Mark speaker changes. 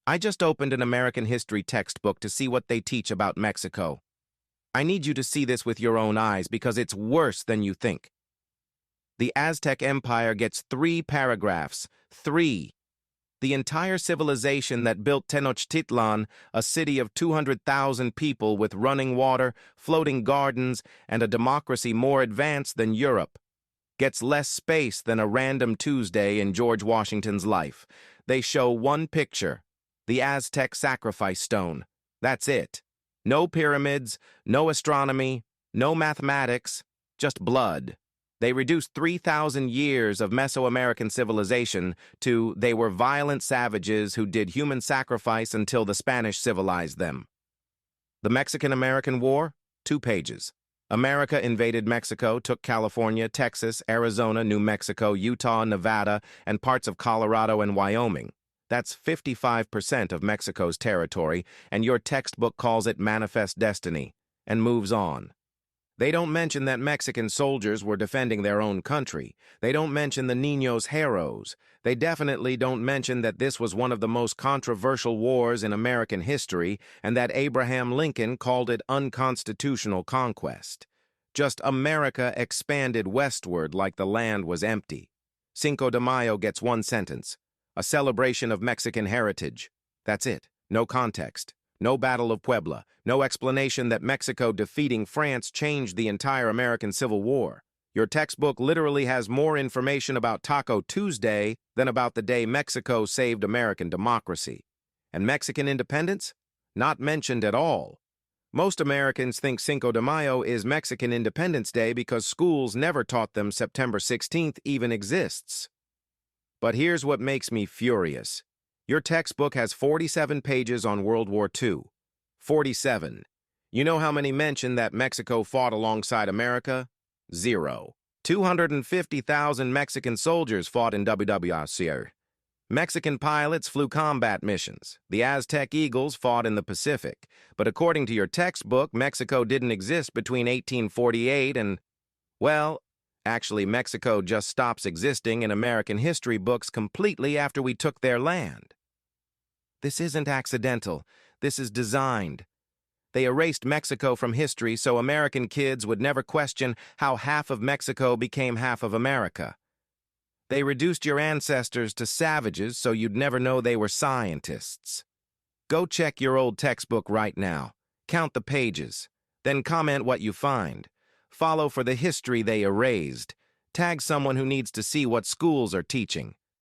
Speaker 1: I just opened an American history textbook to see what they teach about Mexico. I need you to see this with your own eyes because it's worse than you think. The Aztec Empire gets 3 paragraphs. 3. The entire civilization that built Tenochtitlan, a city of 200,000 people with running water, floating gardens, and a democracy more advanced than Europe, gets less space than a random Tuesday in George Washington's life. They show one picture, the Aztec sacrifice stone. That's it. No pyramids, no astronomy, no mathematics, just blood. They reduced 3,000 years of Mesoamerican civilization to they were violent savages who did human sacrifice until the Spanish civilized them. The Mexican-American War? 2 pages. America invaded Mexico, took California, Texas, Arizona, New Mexico, Utah, Nevada, and parts of Colorado and Wyoming. That's 55% of Mexico's territory, and your textbook calls it manifest destiny, and moves on. They don't mention that Mexican soldiers were defending their own country. They don't mention the Niños Héroes. They definitely don't mention that this was one of the most controversial wars in American history and that Abraham Lincoln called it unconstitutional conquest. Just America expanded westward like the land was empty. Cinco de Mayo gets 1 sentence. A celebration of Mexican heritage. That's it. No context. No Battle of Puebla, no explanation that Mexico defeating France changed the entire American Civil War. Your textbook literally has more information about Taco Tuesday than about the day Mexico saved American democracy. And Mexican independence? Not mentioned at all. Most Americans think Cinco de Mayo is Mexican Independence Day because schools never taught them September 16th even exists. But here's what makes me furious. Your textbook has 47 pages on World War II. 47. You know how many mention that Mexico fought alongside America? 0. 250,000 Mexican soldiers fought in WWRC. Mexican pilots flew combat missions. The Aztec Eagles fought in the Pacific. But according to your textbook, Mexico didn't exist between 1848 and, well, actually, Mexico just stops existing in American history books completely after we took their land. This isn't accidental. This is designed. They erased Mexico from history so American kids would never question how half of Mexico became half of America. They reduced your ancestors to savages so you'd never know they were scientists. Go check your old textbook right now. Count the pages. Then comment what you find. Follow for the history they erased. Tag someone who needs to see what schools are teaching.